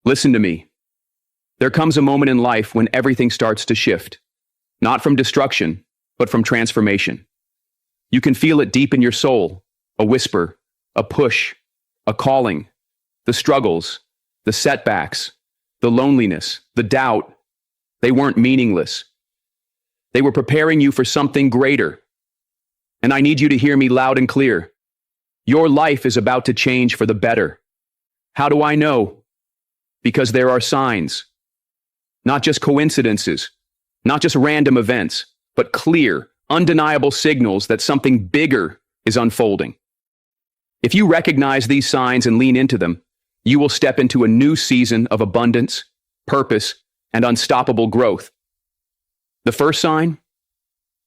Listen to me. There comes a moment in life when everything starts to shift, not from destruction, but from transformation. You can feel it deep in your soul, a whisper, a push, a calling, the struggles, the setbacks, the loneliness, the doubt. They weren't meaningless. They were preparing you for something greater. And I need you to hear me loud and clear. Your life is about to change for the better. How do I know? Because there are signs. Not just coincidences, not just random events, but clear, undeniable signals that something bigger is unfolding. If you recognize these signs and lean into them, you will step into a new season of abundance, purpose, and unstoppable growth. The first sign?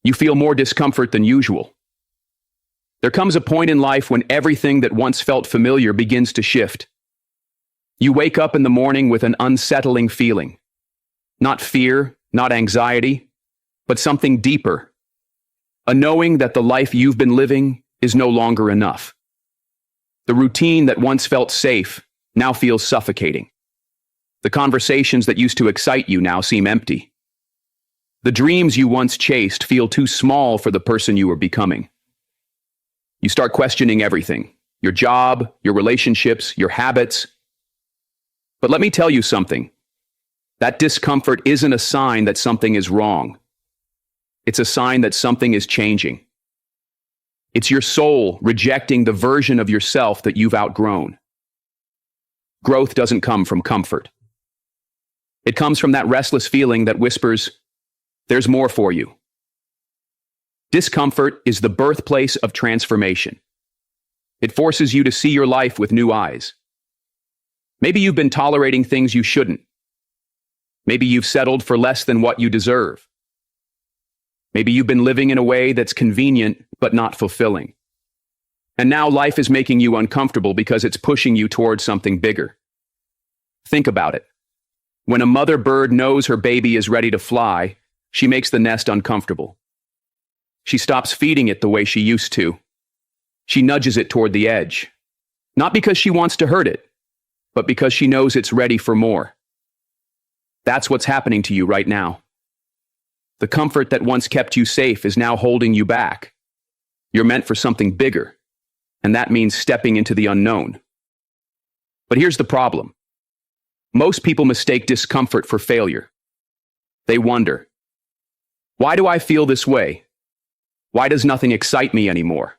You feel more discomfort than usual. There comes a point in life when everything that once felt familiar begins to shift. You wake up in the morning with an unsettling feeling. Not fear, not anxiety, but something deeper. A knowing that the life you've been living is no longer enough. The routine that once felt safe now feels suffocating. The conversations that used to excite you now seem empty. The dreams you once chased feel too small for the person you were becoming. You start questioning everything, your job, your relationships, your habits. But let me tell you something. That discomfort isn't a sign that something is wrong. It's a sign that something is changing. It's your soul rejecting the version of yourself that you've outgrown. Growth doesn't come from comfort. It comes from that restless feeling that whispers, "There's more for you." Discomfort is the birthplace of transformation. It forces you to see your life with new eyes. Maybe you've been tolerating things you shouldn't. Maybe you've settled for less than what you deserve. Maybe you've been living in a way that's convenient but not fulfilling. And now life is making you uncomfortable because it's pushing you towards something bigger. Think about it. When a mother bird knows her baby is ready to fly, she makes the nest uncomfortable. She stops feeding it the way she used to. She nudges it toward the edge. Not because she wants to hurt it, but because she knows it's ready for more. That's what's happening to you right now. The comfort that once kept you safe is now holding you back. You're meant for something bigger, and that means stepping into the unknown. But here's the problem. Most people mistake discomfort for failure. They wonder, why do I feel this way? Why does nothing excite me anymore?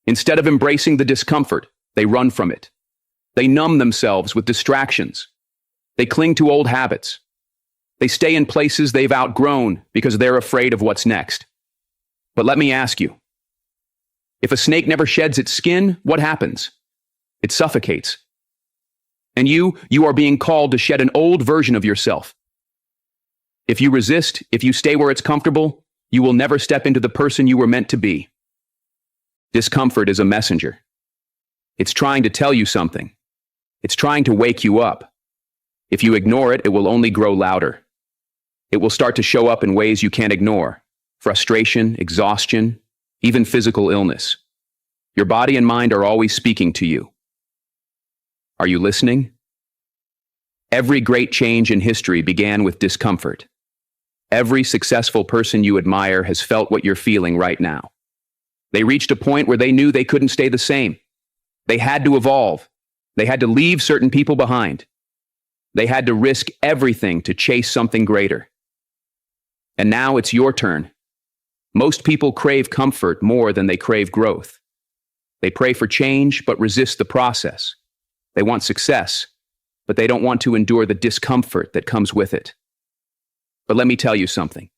Instead of embracing the discomfort, they run from it. They numb themselves with distractions. They cling to old habits. They stay in places they've outgrown because they're afraid of what's next. But let me ask you, if a snake never sheds its skin, what happens? It suffocates. And you are being called to shed an old version of yourself. If you resist, if you stay where it's comfortable, you will never step into the person you were meant to be. Discomfort is a messenger. It's trying to tell you something. It's trying to wake you up. If you ignore it, it will only grow louder. It will start to show up in ways you can't ignore. Frustration, exhaustion, even physical illness. Your body and mind are always speaking to you. Are you listening? Every great change in history began with discomfort. Every successful person you admire has felt what you're feeling right now. They reached a point where they knew they couldn't stay the same. They had to evolve. They had to leave certain people behind. They had to risk everything to chase something greater. And now it's your turn. Most people crave comfort more than they crave growth. They pray for change but resist the process. They want success, but they don't want to endure the discomfort that comes with it. But let me tell you something.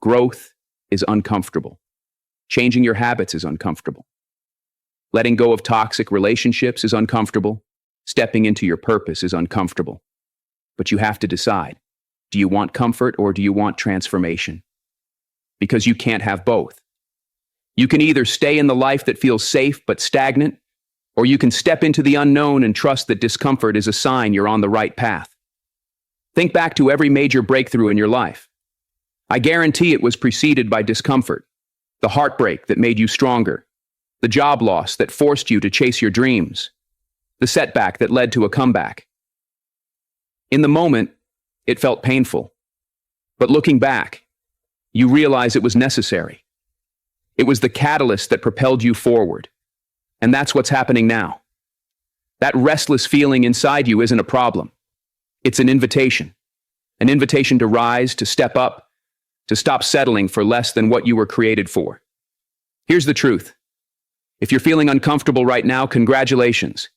Growth is uncomfortable. Changing your habits is uncomfortable. Letting go of toxic relationships is uncomfortable. Stepping into your purpose is uncomfortable. But you have to decide. Do you want comfort or do you want transformation? Because you can't have both. You can either stay in the life that feels safe but stagnant, or you can step into the unknown and trust that discomfort is a sign you're on the right path. Think back to every major breakthrough in your life. I guarantee it was preceded by discomfort. The heartbreak that made you stronger. The job loss that forced you to chase your dreams. The setback that led to a comeback. In the moment, it felt painful. But looking back, you realize it was necessary. It was the catalyst that propelled you forward. And that's what's happening now. That restless feeling inside you isn't a problem. It's an invitation. An invitation to rise, to step up, to stop settling for less than what you were created for. Here's the truth. If you're feeling uncomfortable right now, congratulations.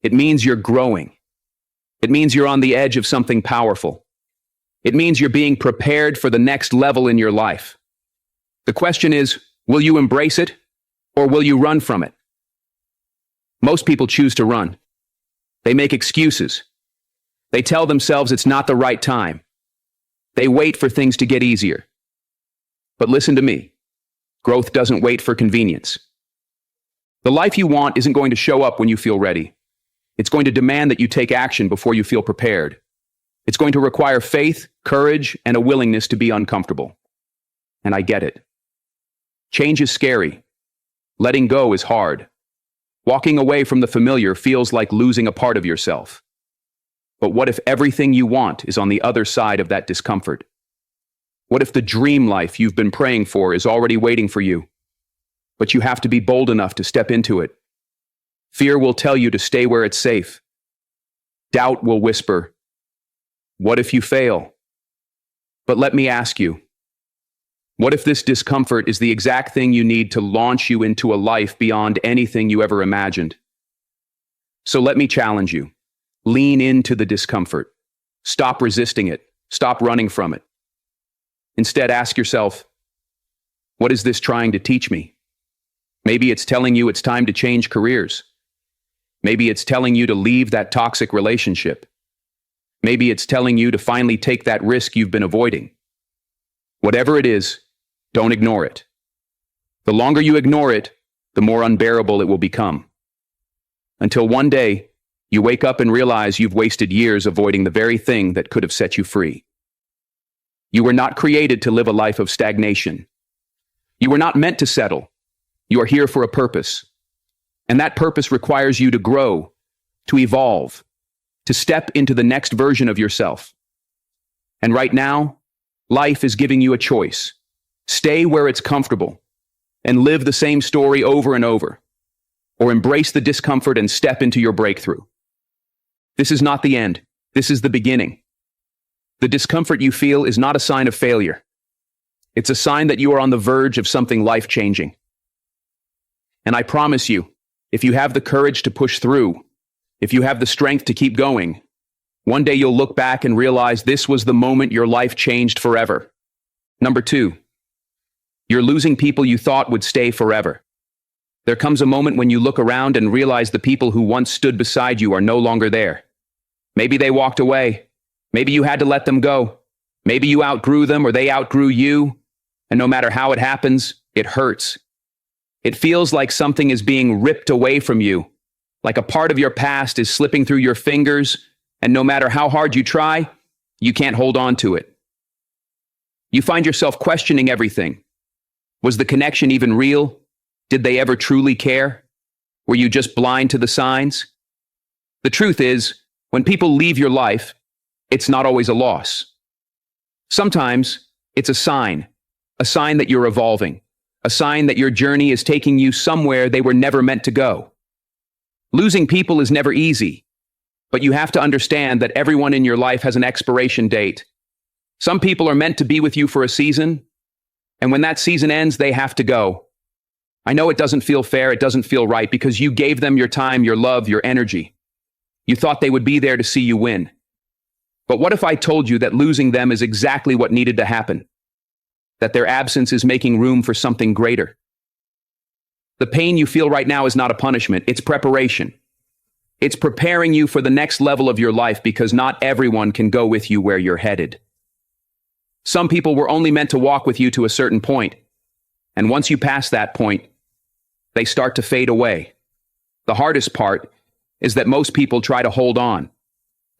It means you're growing. It means you're on the edge of something powerful. It means you're being prepared for the next level in your life. The question is, will you embrace it or will you run from it? Most people choose to run. They make excuses. They tell themselves it's not the right time. They wait for things to get easier. But listen to me. Growth doesn't wait for convenience. The life you want isn't going to show up when you feel ready. It's going to demand that you take action before you feel prepared. It's going to require faith, courage, and a willingness to be uncomfortable. And I get it. Change is scary. Letting go is hard. Walking away from the familiar feels like losing a part of yourself. But what if everything you want is on the other side of that discomfort? What if the dream life you've been praying for is already waiting for you? But you have to be bold enough to step into it. Fear will tell you to stay where it's safe. Doubt will whisper, "What if you fail?" But let me ask you, what if this discomfort is the exact thing you need to launch you into a life beyond anything you ever imagined? So let me challenge you. Lean into the discomfort. Stop resisting it. Stop running from it. Instead, ask yourself, what is this trying to teach me? Maybe it's telling you it's time to change careers. Maybe it's telling you to leave that toxic relationship. Maybe it's telling you to finally take that risk you've been avoiding. Whatever it is, don't ignore it. The longer you ignore it, the more unbearable it will become. Until one day, you wake up and realize you've wasted years avoiding the very thing that could have set you free. You were not created to live a life of stagnation. You were not meant to settle. You are here for a purpose. And that purpose requires you to grow, to evolve, to step into the next version of yourself. And right now, life is giving you a choice. Stay where it's comfortable and live the same story over and over, or embrace the discomfort and step into your breakthrough. This is not the end. This is the beginning. The discomfort you feel is not a sign of failure. It's a sign that you are on the verge of something life-changing. And I promise you, if you have the courage to push through, if you have the strength to keep going, one day you'll look back and realize this was the moment your life changed forever. Number 2, you're losing people you thought would stay forever. There comes a moment when you look around and realize the people who once stood beside you are no longer there. Maybe they walked away. Maybe you had to let them go. Maybe you outgrew them or they outgrew you. And no matter how it happens, it hurts. It feels like something is being ripped away from you, like a part of your past is slipping through your fingers, and no matter how hard you try, you can't hold on to it. You find yourself questioning everything. Was the connection even real? Did they ever truly care? Were you just blind to the signs? The truth is, when people leave your life, it's not always a loss. Sometimes it's a sign that you're evolving, a sign that your journey is taking you somewhere they were never meant to go. Losing people is never easy, but you have to understand that everyone in your life has an expiration date. Some people are meant to be with you for a season, and when that season ends, they have to go. I know it doesn't feel fair, it doesn't feel right, because you gave them your time, your love, your energy. You thought they would be there to see you win. But what if I told you that losing them is exactly what needed to happen? That their absence is making room for something greater? The pain you feel right now is not a punishment, it's preparation. It's preparing you for the next level of your life, because not everyone can go with you where you're headed. Some people were only meant to walk with you to a certain point, and once you pass that point, they start to fade away. The hardest part is that most people try to hold on.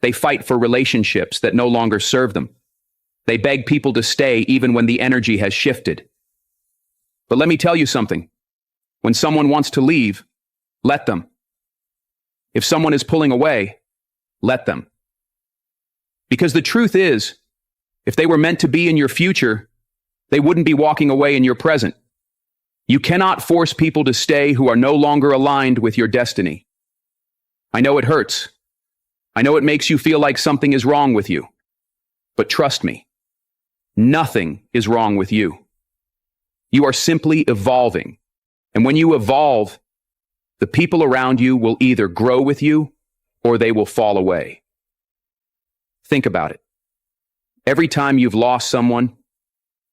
They fight for relationships that no longer serve them. They beg people to stay even when the energy has shifted. But let me tell you something. When someone wants to leave, let them. If someone is pulling away, let them. Because the truth is, if they were meant to be in your future, they wouldn't be walking away in your present. You cannot force people to stay who are no longer aligned with your destiny. I know it hurts. I know it makes you feel like something is wrong with you. But trust me, nothing is wrong with you. You are simply evolving. And when you evolve, the people around you will either grow with you or they will fall away. Think about it. Every time you've lost someone,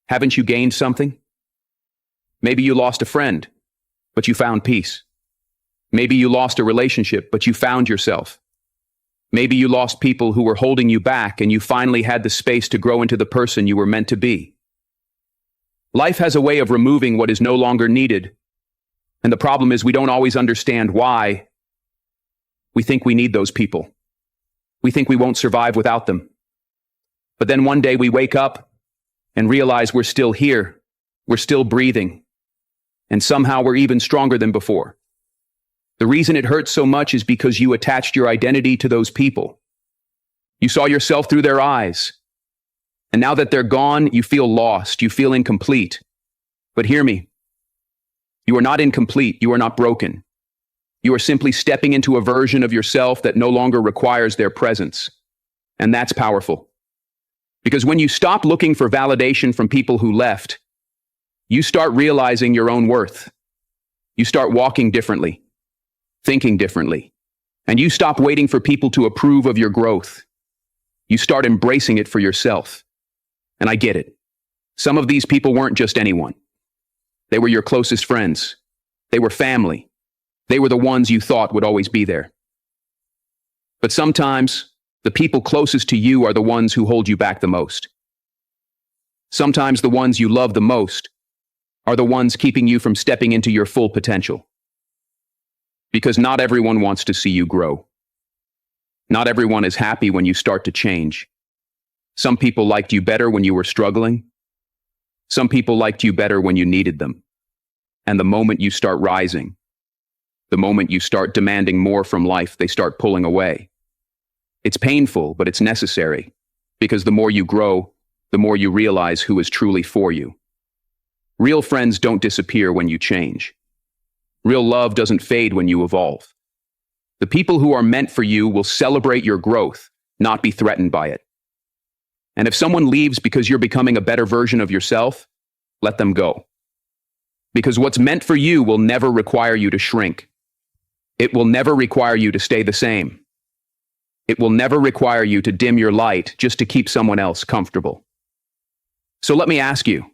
haven't you gained something? Maybe you lost a friend, but you found peace. Maybe you lost a relationship, but you found yourself. Maybe you lost people who were holding you back and you finally had the space to grow into the person you were meant to be. Life has a way of removing what is no longer needed. And the problem is we don't always understand why. We think we need those people. We think we won't survive without them. But then one day we wake up and realize we're still here. We're still breathing. And somehow we're even stronger than before. The reason it hurts so much is because you attached your identity to those people. You saw yourself through their eyes. And now that they're gone, you feel lost. You feel incomplete. But hear me. You are not incomplete. You are not broken. You are simply stepping into a version of yourself that no longer requires their presence. And that's powerful. Because when you stop looking for validation from people who left, you start realizing your own worth. You start walking differently, thinking differently, and you stop waiting for people to approve of your growth. You start embracing it for yourself. And I get it. Some of these people weren't just anyone. They were your closest friends. They were family. They were the ones you thought would always be there. But sometimes, the people closest to you are the ones who hold you back the most. Sometimes the ones you love the most are the ones keeping you from stepping into your full potential. Because not everyone wants to see you grow. Not everyone is happy when you start to change. Some people liked you better when you were struggling. Some people liked you better when you needed them. And the moment you start rising, the moment you start demanding more from life, they start pulling away. It's painful, but it's necessary, because the more you grow, the more you realize who is truly for you. Real friends don't disappear when you change. Real love doesn't fade when you evolve. The people who are meant for you will celebrate your growth, not be threatened by it. And if someone leaves because you're becoming a better version of yourself, let them go. Because what's meant for you will never require you to shrink. It will never require you to stay the same. It will never require you to dim your light just to keep someone else comfortable. So let me ask you,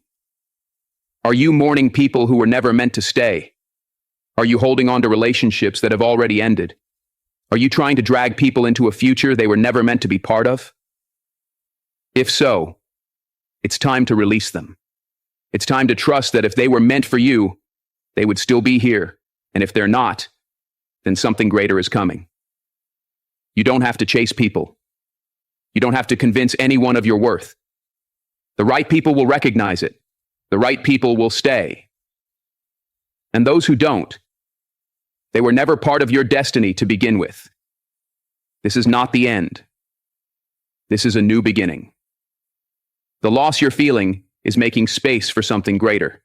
are you mourning people who were never meant to stay? Are you holding on to relationships that have already ended? Are you trying to drag people into a future they were never meant to be part of? If so, it's time to release them. It's time to trust that if they were meant for you, they would still be here. And if they're not, then something greater is coming. You don't have to chase people. You don't have to convince anyone of your worth. The right people will recognize it. The right people will stay. And those who don't, they were never part of your destiny to begin with. This is not the end. This is a new beginning. The loss you're feeling is making space for something greater.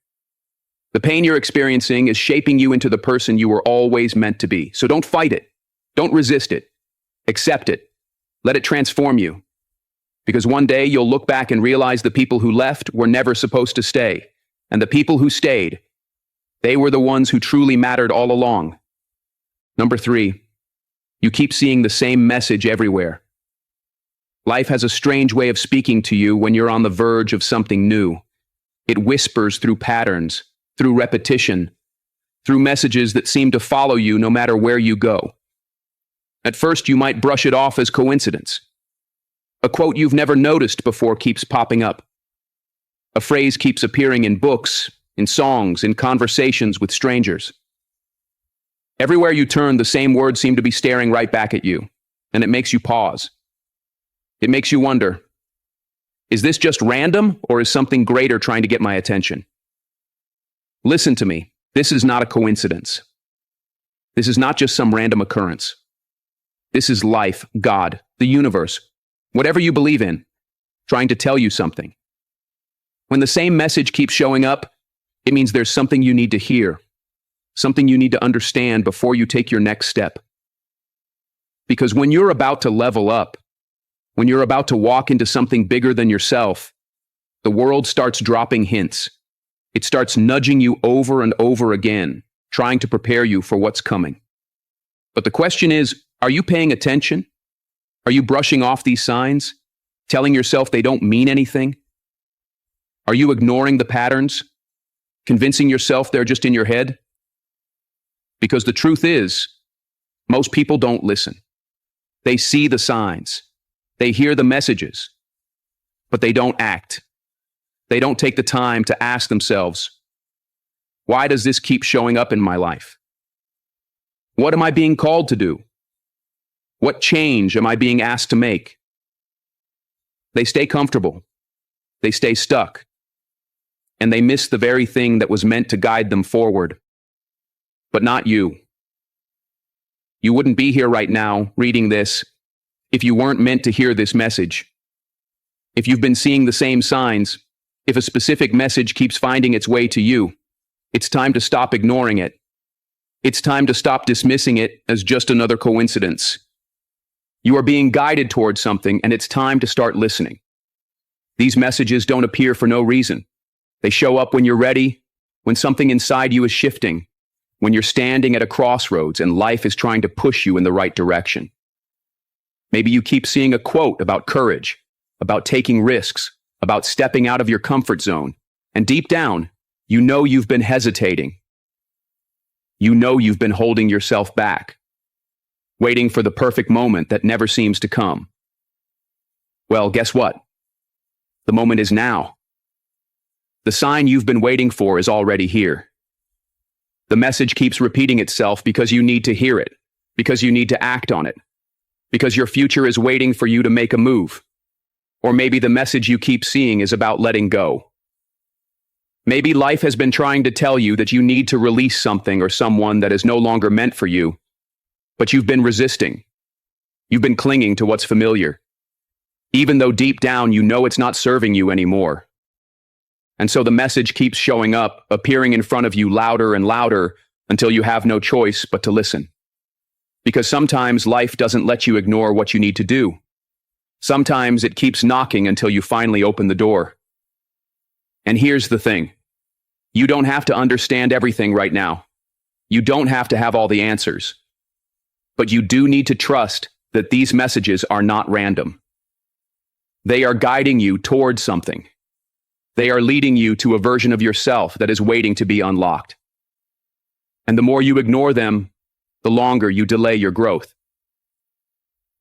The pain you're experiencing is shaping you into the person you were always meant to be. So don't fight it. Don't resist it. Accept it. Let it transform you. Because one day you'll look back and realize the people who left were never supposed to stay. And the people who stayed, they were the ones who truly mattered all along. Number 3, you keep seeing the same message everywhere. Life has a strange way of speaking to you when you're on the verge of something new. It whispers through patterns, through repetition, through messages that seem to follow you no matter where you go. At first, you might brush it off as coincidence. A quote you've never noticed before keeps popping up. A phrase keeps appearing in books, in songs, in conversations with strangers. Everywhere you turn, the same words seem to be staring right back at you, and it makes you pause. It makes you wonder, is this just random, or is something greater trying to get my attention? Listen to me. This is not a coincidence. This is not just some random occurrence. This is life, God, the universe, whatever you believe in, trying to tell you something. When the same message keeps showing up, it means there's something you need to hear, something you need to understand before you take your next step. Because when you're about to level up, when you're about to walk into something bigger than yourself, the world starts dropping hints. It starts nudging you over and over again, trying to prepare you for what's coming. But the question is, are you paying attention? Are you brushing off these signs, telling yourself they don't mean anything? Are you ignoring the patterns, convincing yourself they're just in your head? Because the truth is, most people don't listen. They see the signs. They hear the messages, but they don't act. They don't take the time to ask themselves, why does this keep showing up in my life? What am I being called to do? What change am I being asked to make? They stay comfortable. They stay stuck. And they miss the very thing that was meant to guide them forward. But not you. You wouldn't be here right now reading this if you weren't meant to hear this message. If you've been seeing the same signs, if a specific message keeps finding its way to you, it's time to stop ignoring it. It's time to stop dismissing it as just another coincidence. You are being guided towards something, and it's time to start listening. These messages don't appear for no reason. They show up when you're ready, when something inside you is shifting, when you're standing at a crossroads and life is trying to push you in the right direction. Maybe you keep seeing a quote about courage, about taking risks, about stepping out of your comfort zone, and deep down, you know you've been hesitating. You know you've been holding yourself back, waiting for the perfect moment that never seems to come. Well, guess what? The moment is now. The sign you've been waiting for is already here. The message keeps repeating itself because you need to hear it, because you need to act on it, because your future is waiting for you to make a move. Or maybe the message you keep seeing is about letting go. Maybe life has been trying to tell you that you need to release something or someone that is no longer meant for you, but you've been resisting. You've been clinging to what's familiar, even though deep down you know it's not serving you anymore. And so the message keeps showing up, appearing in front of you louder and louder until you have no choice but to listen. Because sometimes life doesn't let you ignore what you need to do. Sometimes it keeps knocking until you finally open the door. And here's the thing. You don't have to understand everything right now. You don't have to have all the answers. But you do need to trust that these messages are not random. They are guiding you towards something. They are leading you to a version of yourself that is waiting to be unlocked. And the more you ignore them, the longer you delay your growth.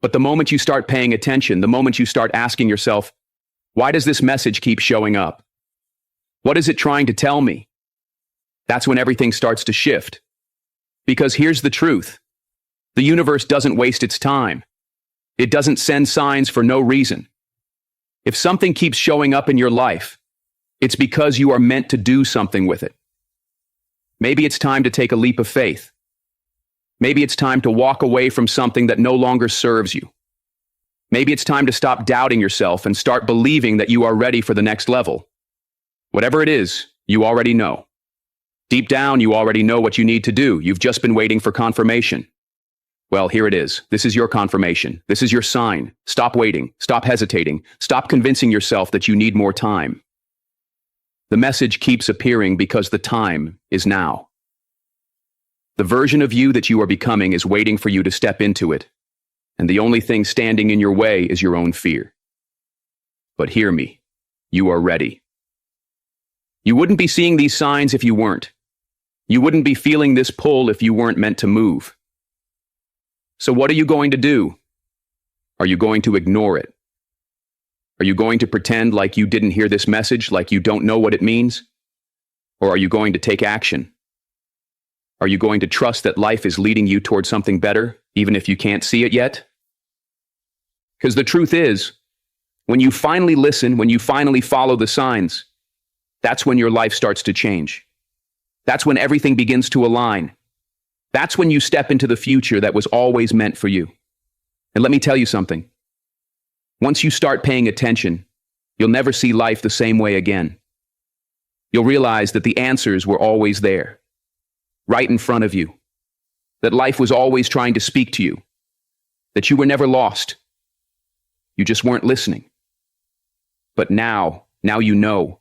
But the moment you start paying attention, the moment you start asking yourself, why does this message keep showing up? What is it trying to tell me? That's when everything starts to shift. Because here's the truth. The universe doesn't waste its time. It doesn't send signs for no reason. If something keeps showing up in your life, it's because you are meant to do something with it. Maybe it's time to take a leap of faith. Maybe it's time to walk away from something that no longer serves you. Maybe it's time to stop doubting yourself and start believing that you are ready for the next level. Whatever it is, you already know. Deep down, you already know what you need to do. You've just been waiting for confirmation. Well, here it is. This is your confirmation. This is your sign. Stop waiting. Stop hesitating. Stop convincing yourself that you need more time. The message keeps appearing because the time is now. The version of you that you are becoming is waiting for you to step into it, and the only thing standing in your way is your own fear. But hear me, you are ready. You wouldn't be seeing these signs if you weren't. You wouldn't be feeling this pull if you weren't meant to move. So what are you going to do? Are you going to ignore it? Are you going to pretend like you didn't hear this message, like you don't know what it means? Or are you going to take action? Are you going to trust that life is leading you towards something better, even if you can't see it yet? Because the truth is, when you finally listen, when you finally follow the signs, that's when your life starts to change. That's when everything begins to align. That's when you step into the future that was always meant for you. And let me tell you something. Once you start paying attention, you'll never see life the same way again. You'll realize that the answers were always there, right in front of you. That life was always trying to speak to you. That you were never lost. You just weren't listening. But now you know.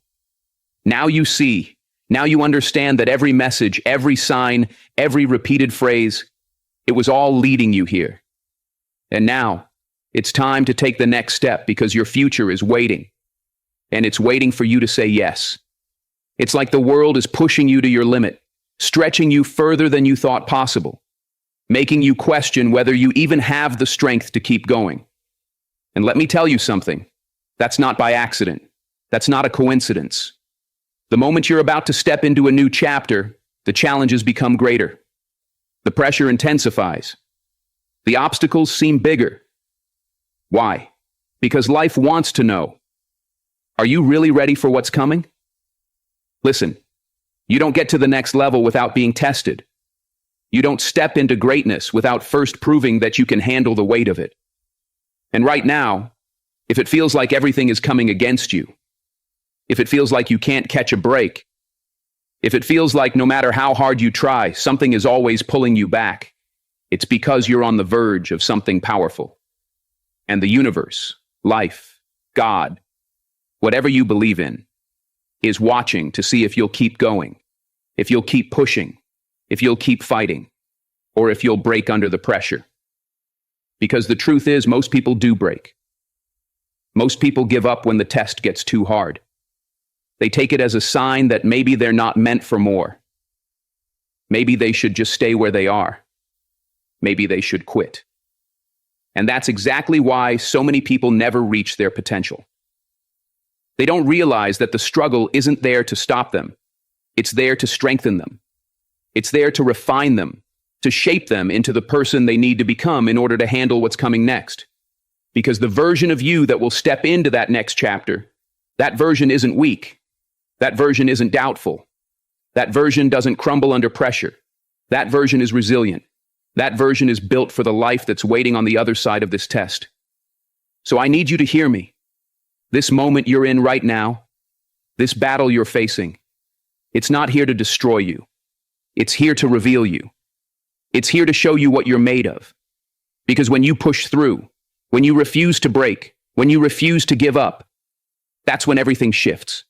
Now you see. Now you understand that every message, every sign, every repeated phrase, it was all leading you here. And now, it's time to take the next step because your future is waiting. And it's waiting for you to say yes. It's like the world is pushing you to your limit, stretching you further than you thought possible, making you question whether you even have the strength to keep going. And let me tell you something. That's not by accident. That's not a coincidence. The moment you're about to step into a new chapter, the challenges become greater. The pressure intensifies. The obstacles seem bigger. Why? Because life wants to know. Are you really ready for what's coming? Listen, you don't get to the next level without being tested. You don't step into greatness without first proving that you can handle the weight of it. And right now, if it feels like everything is coming against you, if it feels like you can't catch a break, if it feels like no matter how hard you try, something is always pulling you back, it's because you're on the verge of something powerful. And the universe, life, God, whatever you believe in, is watching to see if you'll keep going, if you'll keep pushing, if you'll keep fighting, or if you'll break under the pressure. Because the truth is, most people do break. Most people give up when the test gets too hard. They take it as a sign that maybe they're not meant for more. Maybe they should just stay where they are. Maybe they should quit. And that's exactly why so many people never reach their potential. They don't realize that the struggle isn't there to stop them. It's there to strengthen them. It's there to refine them, to shape them into the person they need to become in order to handle what's coming next. Because the version of you that will step into that next chapter, that version isn't weak. That version isn't doubtful. That version doesn't crumble under pressure. That version is resilient. That version is built for the life that's waiting on the other side of this test. So I need you to hear me. This moment you're in right now, this battle you're facing, it's not here to destroy you. It's here to reveal you. It's here to show you what you're made of. Because when you push through, when you refuse to break, when you refuse to give up, that's when everything shifts.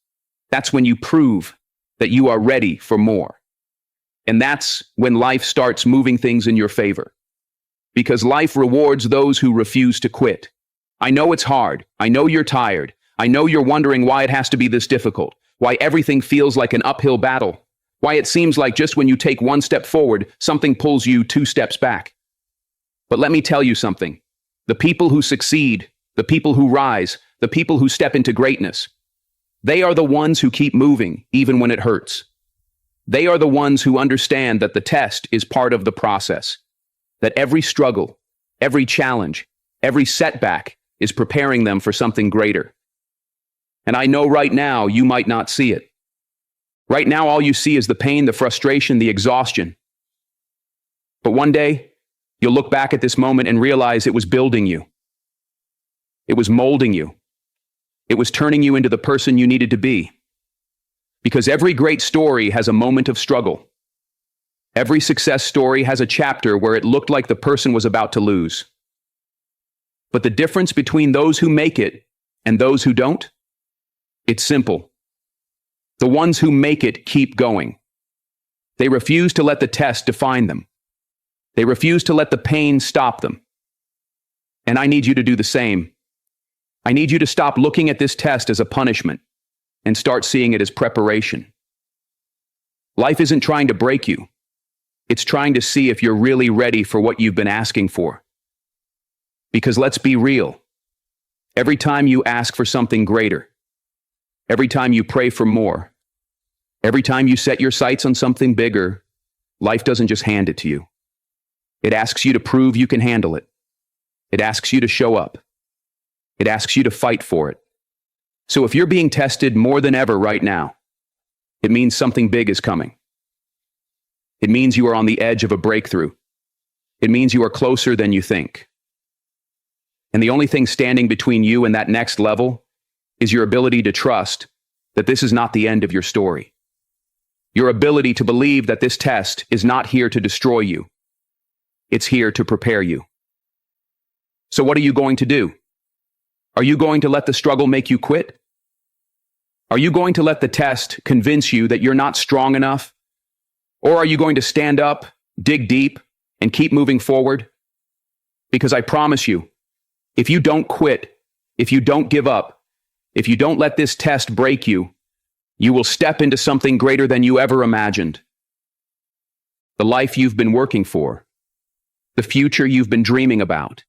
That's when you prove that you are ready for more. And that's when life starts moving things in your favor. Because life rewards those who refuse to quit. I know it's hard. I know you're tired. I know you're wondering why it has to be this difficult, why everything feels like an uphill battle, why it seems like just when you take one step forward, something pulls you 2 steps back. But let me tell you something. The people who succeed, the people who rise, the people who step into greatness, they are the ones who keep moving even when it hurts. They are the ones who understand that the test is part of the process, that every struggle, every challenge, every setback is preparing them for something greater. And I know right now you might not see it. Right now all you see is the pain, the frustration, the exhaustion. But one day, you'll look back at this moment and realize it was building you. It was molding you. It was turning you into the person you needed to be. Because every great story has a moment of struggle. Every success story has a chapter where it looked like the person was about to lose. But the difference between those who make it and those who don't? It's simple. The ones who make it keep going. They refuse to let the test define them. They refuse to let the pain stop them. And I need you to do the same. I need you to stop looking at this test as a punishment and start seeing it as preparation. Life isn't trying to break you. It's trying to see if you're really ready for what you've been asking for. Because let's be real. Every time you ask for something greater, every time you pray for more, every time you set your sights on something bigger, life doesn't just hand it to you. It asks you to prove you can handle it. It asks you to show up. It asks you to fight for it. So if you're being tested more than ever right now, it means something big is coming. It means you are on the edge of a breakthrough. It means you are closer than you think. And the only thing standing between you and that next level is your ability to trust that this is not the end of your story. Your ability to believe that this test is not here to destroy you. It's here to prepare you. So what are you going to do? Are you going to let the struggle make you quit? Are you going to let the test convince you that you're not strong enough? Or are you going to stand up, dig deep, and keep moving forward? Because I promise you, if you don't quit, if you don't give up, if you don't let this test break you, you will step into something greater than you ever imagined. The life you've been working for, the future you've been dreaming about,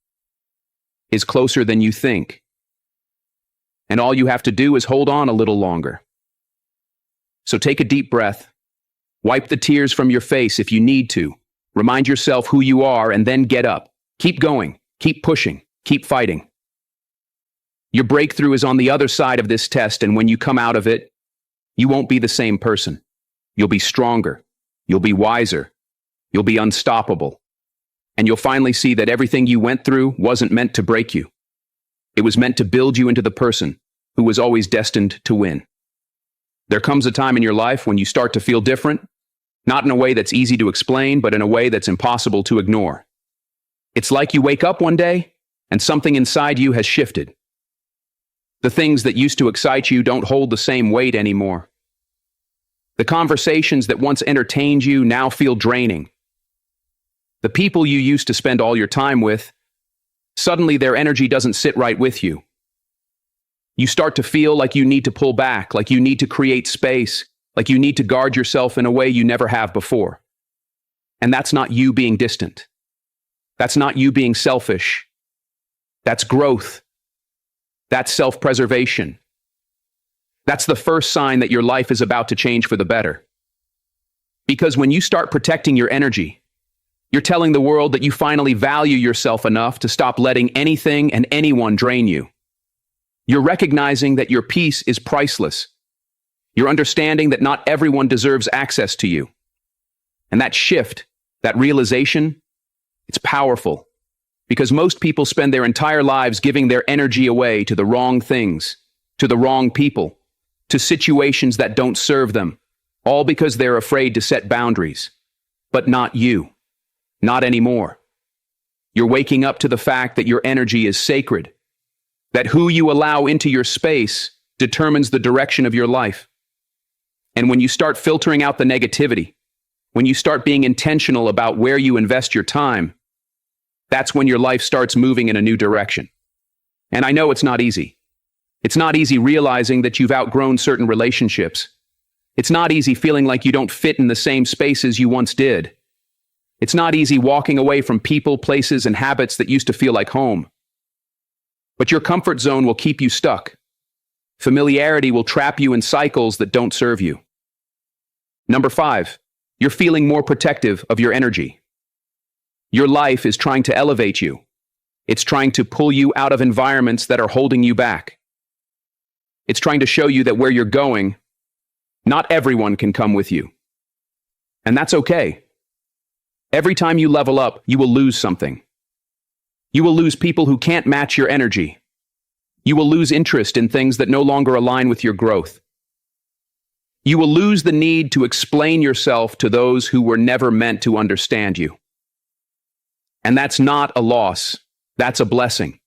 is closer than you think. And all you have to do is hold on a little longer. So take a deep breath, wipe the tears from your face if you need to, remind yourself who you are, and then get up. Keep going, keep pushing, keep fighting. Your breakthrough is on the other side of this test, and when you come out of it, you won't be the same person. You'll be stronger, you'll be wiser, you'll be unstoppable. And you'll finally see that everything you went through wasn't meant to break you. It was meant to build you into the person who was always destined to win. There comes a time in your life when you start to feel different, not in a way that's easy to explain, but in a way that's impossible to ignore. It's like you wake up one day and something inside you has shifted. The things that used to excite you don't hold the same weight anymore. The conversations that once entertained you now feel draining. The people you used to spend all your time with, suddenly their energy doesn't sit right with you. You start to feel like you need to pull back, like you need to create space, like you need to guard yourself in a way you never have before. And that's not you being distant. That's not you being selfish. That's growth. That's self-preservation. That's the first sign that your life is about to change for the better. Because when you start protecting your energy, you're telling the world that you finally value yourself enough to stop letting anything and anyone drain you. You're recognizing that your peace is priceless. You're understanding that not everyone deserves access to you. And that shift, that realization, it's powerful. Because most people spend their entire lives giving their energy away to the wrong things, to the wrong people, to situations that don't serve them, all because they're afraid to set boundaries. But not you. Not anymore. You're waking up to the fact that your energy is sacred, that who you allow into your space determines the direction of your life. And when you start filtering out the negativity, when you start being intentional about where you invest your time, that's when your life starts moving in a new direction. And I know it's not easy. It's not easy realizing that you've outgrown certain relationships. It's not easy feeling like you don't fit in the same spaces you once did. It's not easy walking away from people, places, and habits that used to feel like home. But your comfort zone will keep you stuck. Familiarity will trap you in cycles that don't serve you. Number 5, you're feeling more protective of your energy. Your life is trying to elevate you. It's trying to pull you out of environments that are holding you back. It's trying to show you that where you're going, not everyone can come with you. And that's okay. Every time you level up, you will lose something. You will lose people who can't match your energy. You will lose interest in things that no longer align with your growth. You will lose the need to explain yourself to those who were never meant to understand you. And that's not a loss. That's a blessing.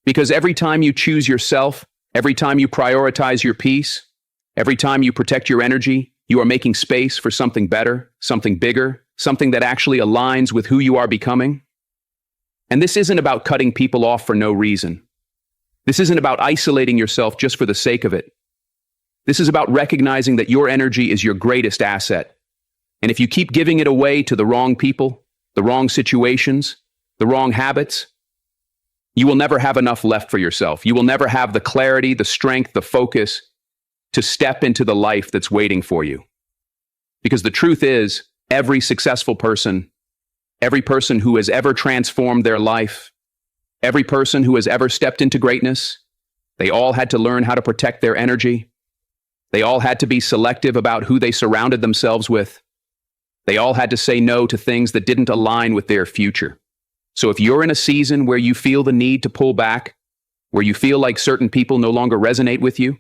Because every time you choose yourself, every time you prioritize your peace, every time you protect your energy, you are making space for something better, something bigger, something that actually aligns with who you are becoming. And this isn't about cutting people off for no reason. This isn't about isolating yourself just for the sake of it. This is about recognizing that your energy is your greatest asset. And if you keep giving it away to the wrong people, the wrong situations, the wrong habits, you will never have enough left for yourself. You will never have the clarity, the strength, the focus to step into the life that's waiting for you. Because the truth is, every successful person, every person who has ever transformed their life, every person who has ever stepped into greatness, they all had to learn how to protect their energy. They all had to be selective about who they surrounded themselves with. They all had to say no to things that didn't align with their future. So if you're in a season where you feel the need to pull back, where you feel like certain people no longer resonate with you,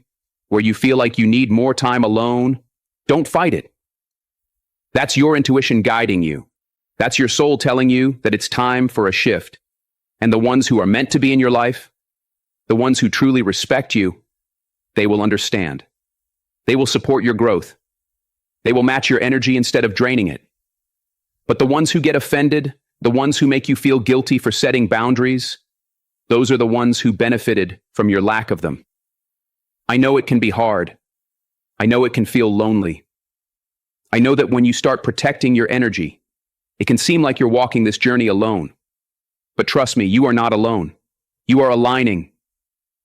where you feel like you need more time alone, don't fight it. That's your intuition guiding you. That's your soul telling you that it's time for a shift. And the ones who are meant to be in your life, the ones who truly respect you, they will understand. They will support your growth. They will match your energy instead of draining it. But the ones who get offended, the ones who make you feel guilty for setting boundaries, those are the ones who benefited from your lack of them. I know it can be hard. I know it can feel lonely. I know that when you start protecting your energy, it can seem like you're walking this journey alone. But trust me, you are not alone. You are aligning.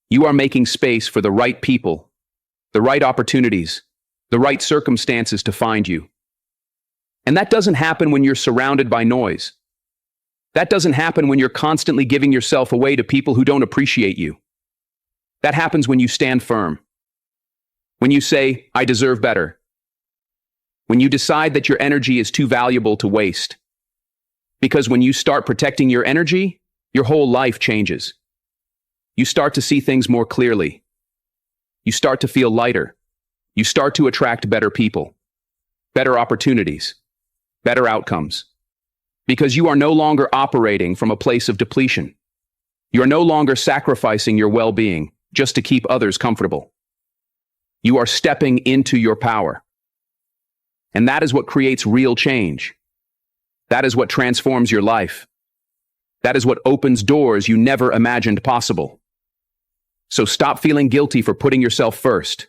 You are making space for the right people, the right opportunities, the right circumstances to find you. And that doesn't happen when you're surrounded by noise. That doesn't happen when you're constantly giving yourself away to people who don't appreciate you. That happens when you stand firm. When you say, I deserve better. When you decide that your energy is too valuable to waste. Because when you start protecting your energy, your whole life changes. You start to see things more clearly. You start to feel lighter. You start to attract better people, better opportunities, better outcomes. Because you are no longer operating from a place of depletion. You are no longer sacrificing your well-being just to keep others comfortable. You are stepping into your power. And that is what creates real change. That is what transforms your life. That is what opens doors you never imagined possible. So stop feeling guilty for putting yourself first.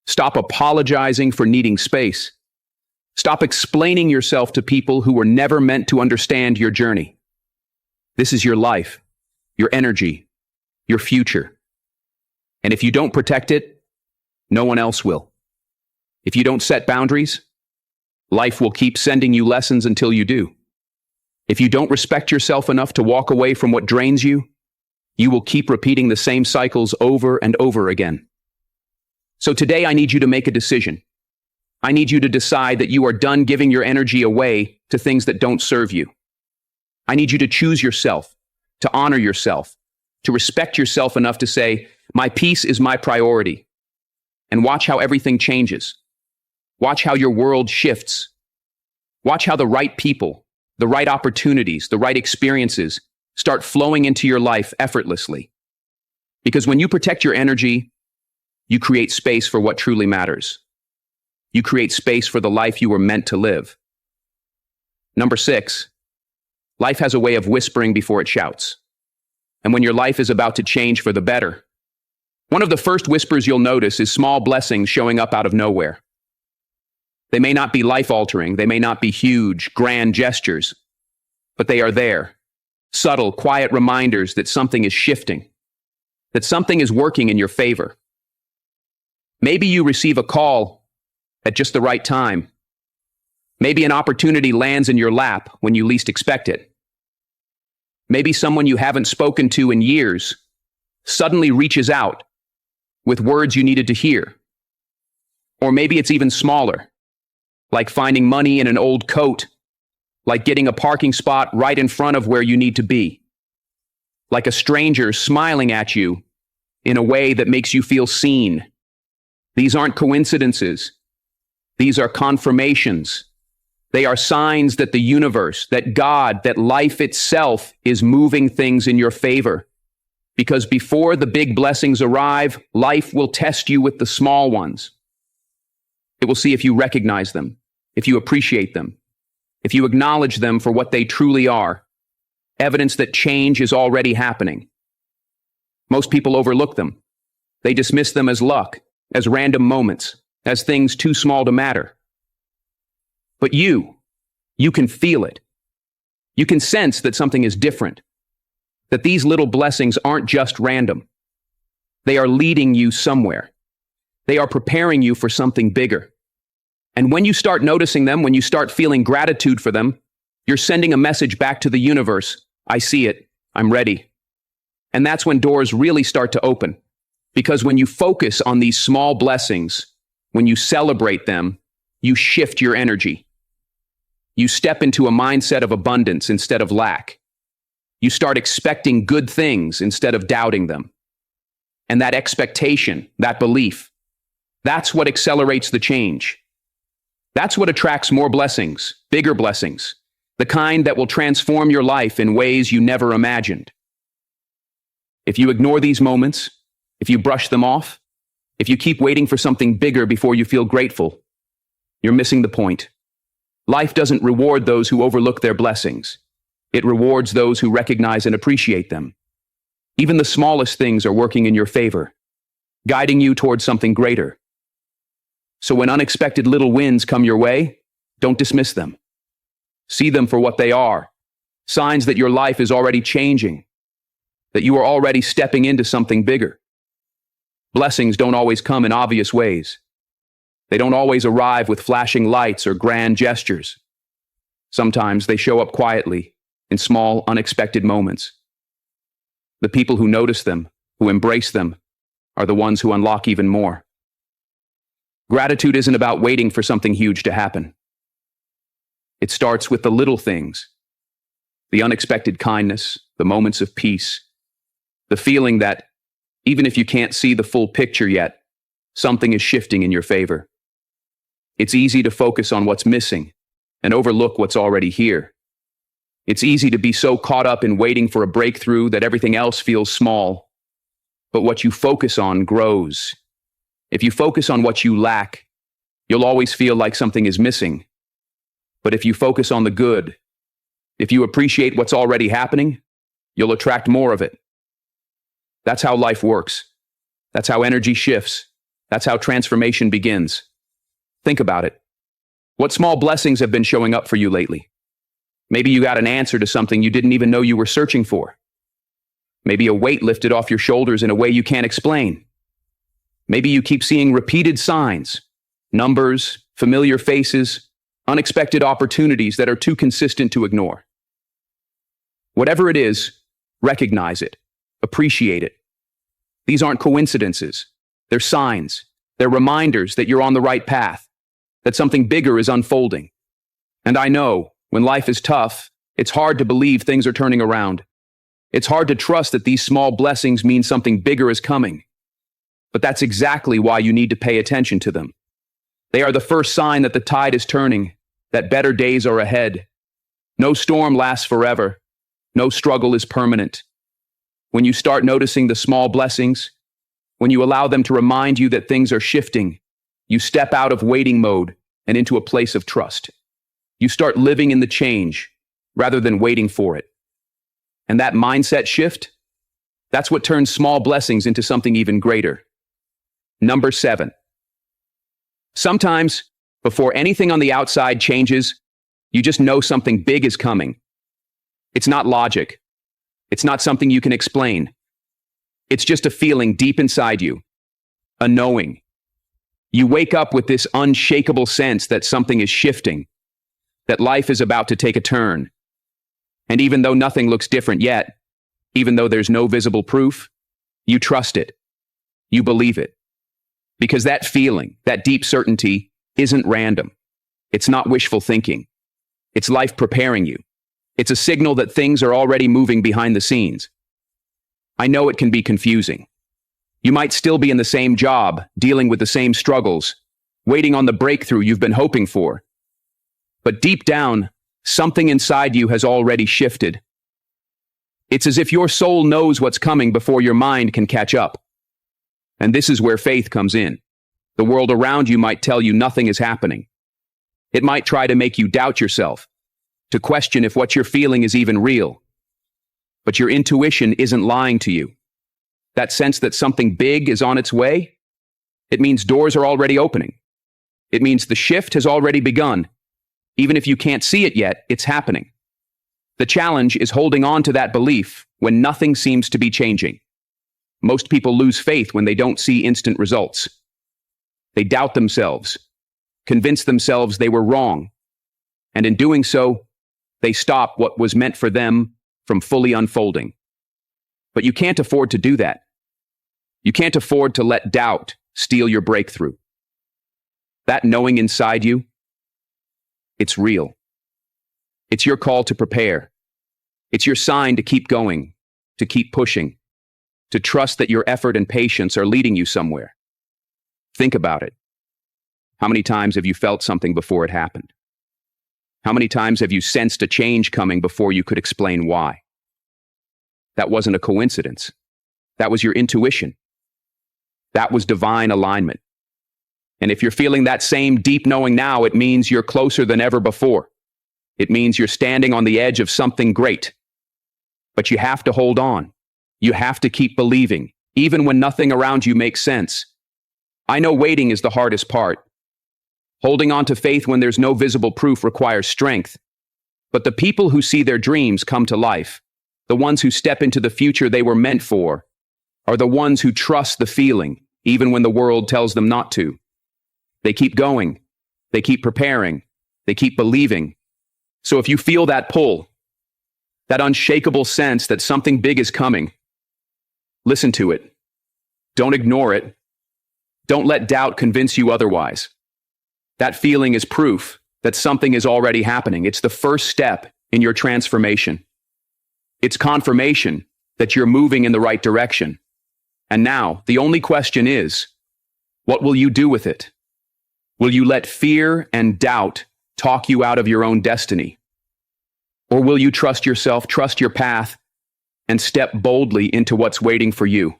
Stop apologizing for needing space. Stop explaining yourself to people who were never meant to understand your journey. This is your life, your energy, your future. And if you don't protect it, no one else will. If you don't set boundaries, life will keep sending you lessons until you do. If you don't respect yourself enough to walk away from what drains you, you will keep repeating the same cycles over and over again. So today I need you to make a decision. I need you to decide that you are done giving your energy away to things that don't serve you. I need you to choose yourself, to honor yourself, to respect yourself enough to say, my peace is my priority. And watch how everything changes. Watch how your world shifts. Watch how the right people, the right opportunities, the right experiences start flowing into your life effortlessly. Because when you protect your energy, you create space for what truly matters. You create space for the life you were meant to live. Number 6, life has a way of whispering before it shouts. And when your life is about to change for the better, one of the first whispers you'll notice is small blessings showing up out of nowhere. They may not be life-altering, they may not be huge, grand gestures, but they are there. Subtle, quiet reminders that something is shifting, that something is working in your favor. Maybe you receive a call at just the right time. Maybe an opportunity lands in your lap when you least expect it. Maybe someone you haven't spoken to in years suddenly reaches out with words you needed to hear. Or maybe it's even smaller, like finding money in an old coat, like getting a parking spot right in front of where you need to be, like a stranger smiling at you in a way that makes you feel seen. These aren't coincidences. These are confirmations. They are signs that the universe, that God, that life itself is moving things in your favor. Because before the big blessings arrive, life will test you with the small ones. It will see if you recognize them, if you appreciate them, if you acknowledge them for what they truly are, evidence that change is already happening. Most people overlook them. They dismiss them as luck, as random moments, as things too small to matter. But you can feel it. You can sense that something is different, that these little blessings aren't just random. They are leading you somewhere. They are preparing you for something bigger. And when you start noticing them, when you start feeling gratitude for them, you're sending a message back to the universe. I see it. I'm ready. And that's when doors really start to open. Because when you focus on these small blessings, when you celebrate them, you shift your energy. You step into a mindset of abundance instead of lack. You start expecting good things instead of doubting them. And that expectation, that belief, that's what accelerates the change. That's what attracts more blessings, bigger blessings, the kind that will transform your life in ways you never imagined. If you ignore these moments, if you brush them off, if you keep waiting for something bigger before you feel grateful, you're missing the point. Life doesn't reward those who overlook their blessings. It rewards those who recognize and appreciate them. Even the smallest things are working in your favor, guiding you towards something greater. So when unexpected little wins come your way, don't dismiss them. See them for what they are, signs that your life is already changing, that you are already stepping into something bigger. Blessings don't always come in obvious ways. They don't always arrive with flashing lights or grand gestures. Sometimes they show up quietly, in small, unexpected moments. The people who notice them, who embrace them, are the ones who unlock even more. Gratitude isn't about waiting for something huge to happen. It starts with the little things, the unexpected kindness, the moments of peace, the feeling that, even if you can't see the full picture yet, something is shifting in your favor. It's easy to focus on what's missing and overlook what's already here. It's easy to be so caught up in waiting for a breakthrough that everything else feels small. But what you focus on grows. If you focus on what you lack, you'll always feel like something is missing. But if you focus on the good, if you appreciate what's already happening, you'll attract more of it. That's how life works. That's how energy shifts. That's how transformation begins. Think about it. What small blessings have been showing up for you lately? Maybe you got an answer to something you didn't even know you were searching for. Maybe a weight lifted off your shoulders in a way you can't explain. Maybe you keep seeing repeated signs, numbers, familiar faces, unexpected opportunities that are too consistent to ignore. Whatever it is, recognize it, appreciate it. These aren't coincidences. They're signs. They're reminders that you're on the right path, that something bigger is unfolding. And I know, when life is tough, it's hard to believe things are turning around. It's hard to trust that these small blessings mean something bigger is coming. But that's exactly why you need to pay attention to them. They are the first sign that the tide is turning, that better days are ahead. No storm lasts forever. No struggle is permanent. When you start noticing the small blessings, when you allow them to remind you that things are shifting, you step out of waiting mode and into a place of trust. You start living in the change rather than waiting for it. And that mindset shift, that's what turns small blessings into something even greater. Number 7. Sometimes, before anything on the outside changes, you just know something big is coming. It's not logic. It's not something you can explain. It's just a feeling deep inside you, a knowing. You wake up with this unshakable sense that something is shifting, that life is about to take a turn. And even though nothing looks different yet, even though there's no visible proof, you trust it. You believe it. Because that feeling, that deep certainty, isn't random. It's not wishful thinking. It's life preparing you. It's a signal that things are already moving behind the scenes. I know it can be confusing. You might still be in the same job, dealing with the same struggles, waiting on the breakthrough you've been hoping for. But deep down, something inside you has already shifted. It's as if your soul knows what's coming before your mind can catch up. And this is where faith comes in. The world around you might tell you nothing is happening. It might try to make you doubt yourself, to question if what you're feeling is even real. But your intuition isn't lying to you. That sense that something big is on its way, it means doors are already opening. It means the shift has already begun. Even if you can't see it yet, it's happening. The challenge is holding on to that belief when nothing seems to be changing. Most people lose faith when they don't see instant results. They doubt themselves, convince themselves they were wrong, and in doing so, they stop what was meant for them from fully unfolding. But you can't afford to do that. You can't afford to let doubt steal your breakthrough. That knowing inside you, it's real. It's your call to prepare. It's your sign to keep going, to keep pushing, to trust that your effort and patience are leading you somewhere. Think about it. How many times have you felt something before it happened? How many times have you sensed a change coming before you could explain why? That wasn't a coincidence. That was your intuition. That was divine alignment. And if you're feeling that same deep knowing now, it means you're closer than ever before. It means you're standing on the edge of something great. But you have to hold on. You have to keep believing, even when nothing around you makes sense. I know waiting is the hardest part. Holding on to faith when there's no visible proof requires strength. But the people who see their dreams come to life, the ones who step into the future they were meant for, are the ones who trust the feeling, even when the world tells them not to. They keep going. They keep preparing. They keep believing. So if you feel that pull, that unshakable sense that something big is coming, listen to it. Don't ignore it. Don't let doubt convince you otherwise. That feeling is proof that something is already happening. It's the first step in your transformation. It's confirmation that you're moving in the right direction. And now, the only question is, what will you do with it? Will you let fear and doubt talk you out of your own destiny? Or will you trust yourself, trust your path, and step boldly into what's waiting for you?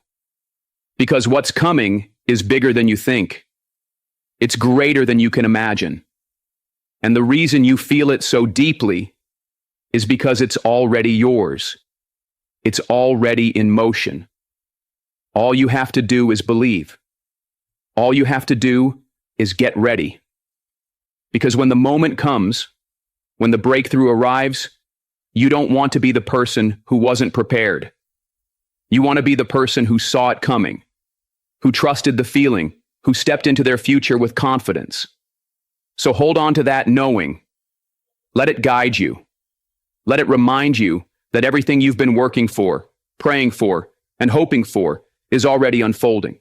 Because what's coming is bigger than you think. It's greater than you can imagine. And the reason you feel it so deeply is because it's already yours. It's already in motion. All you have to do is believe. All you have to do is get ready. Because when the moment comes, when the breakthrough arrives, you don't want to be the person who wasn't prepared. You want to be the person who saw it coming, who trusted the feeling, who stepped into their future with confidence. So hold on to that knowing. Let it guide you. Let it remind you that everything you've been working for, praying for, and hoping for is already unfolding.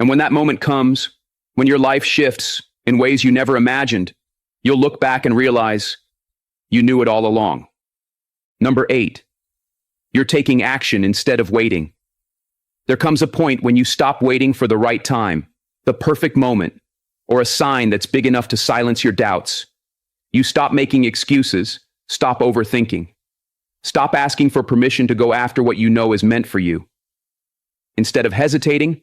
And when that moment comes, when your life shifts in ways you never imagined, you'll look back and realize you knew it all along. Number 8, you're taking action instead of waiting. There comes a point when you stop waiting for the right time, the perfect moment, or a sign that's big enough to silence your doubts. You stop making excuses, stop overthinking. Stop asking for permission to go after what you know is meant for you. Instead of hesitating,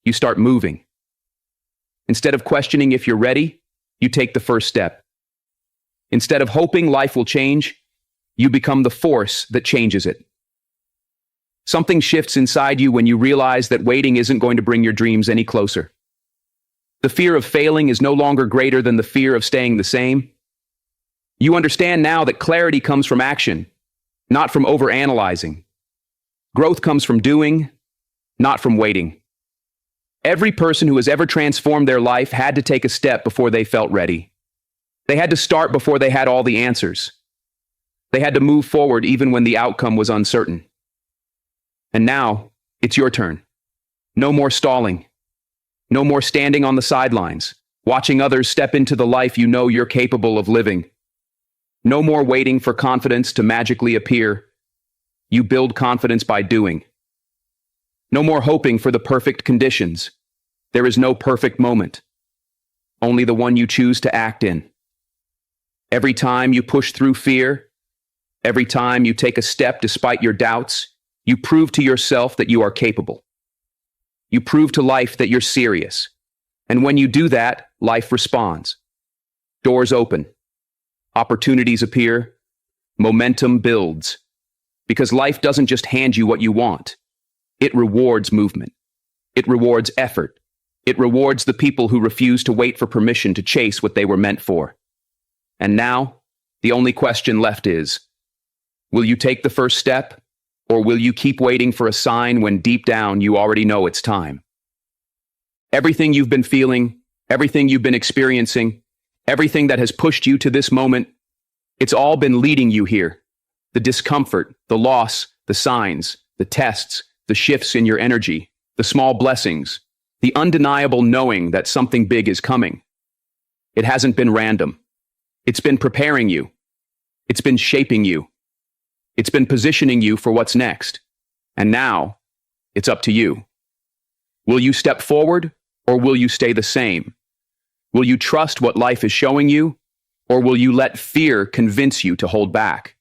you start moving. Instead of questioning if you're ready, you take the first step. Instead of hoping life will change, you become the force that changes it. Something shifts inside you when you realize that waiting isn't going to bring your dreams any closer. The fear of failing is no longer greater than the fear of staying the same. You understand now that clarity comes from action, not from overanalyzing. Growth comes from doing, not from waiting. Every person who has ever transformed their life had to take a step before they felt ready. They had to start before they had all the answers. They had to move forward even when the outcome was uncertain. And now, it's your turn. No more stalling. No more standing on the sidelines, watching others step into the life you know you're capable of living. No more waiting for confidence to magically appear. You build confidence by doing. No more hoping for the perfect conditions. There is no perfect moment. Only the one you choose to act in. Every time you push through fear, every time you take a step despite your doubts, you prove to yourself that you are capable. You prove to life that you're serious. And when you do that, life responds. Doors open. Opportunities appear. Momentum builds. Because life doesn't just hand you what you want. It rewards movement. It rewards effort. It rewards the people who refuse to wait for permission to chase what they were meant for. And now, the only question left is, will you take the first step? Or will you keep waiting for a sign when deep down you already know it's time? Everything you've been feeling, everything you've been experiencing, everything that has pushed you to this moment, it's all been leading you here. The discomfort, the loss, the signs, the tests, the shifts in your energy, the small blessings, the undeniable knowing that something big is coming. It hasn't been random. It's been preparing you. It's been shaping you. It's been positioning you for what's next. And now, it's up to you. Will you step forward, or will you stay the same? Will you trust what life is showing you, or will you let fear convince you to hold back?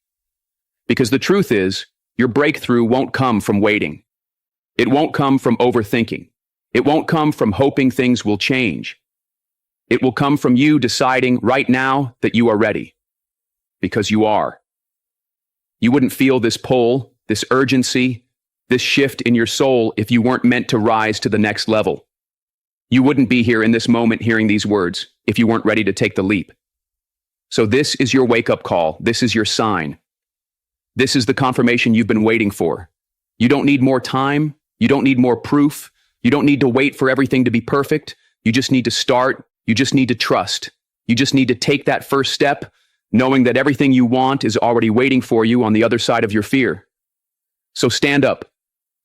Because the truth is, your breakthrough won't come from waiting. It won't come from overthinking. It won't come from hoping things will change. It will come from you deciding right now that you are ready. Because you are. You wouldn't feel this pull, this urgency, this shift in your soul if you weren't meant to rise to the next level. You wouldn't be here in this moment hearing these words if you weren't ready to take the leap. So this is your wake-up call. This is your sign. This is the confirmation you've been waiting for. You don't need more time. You don't need more proof. You don't need to wait for everything to be perfect. You just need to start. You just need to trust. You just need to take that first step, knowing that everything you want is already waiting for you on the other side of your fear. So stand up.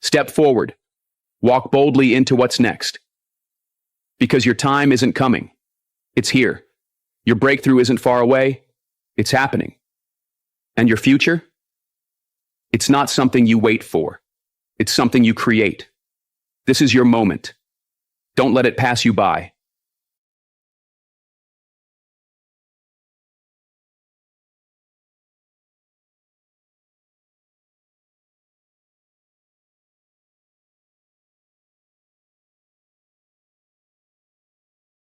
Step forward. Walk boldly into what's next. Because your time isn't coming. It's here. Your breakthrough isn't far away. It's happening. And your future? It's not something you wait for. It's something you create. This is your moment. Don't let it pass you by.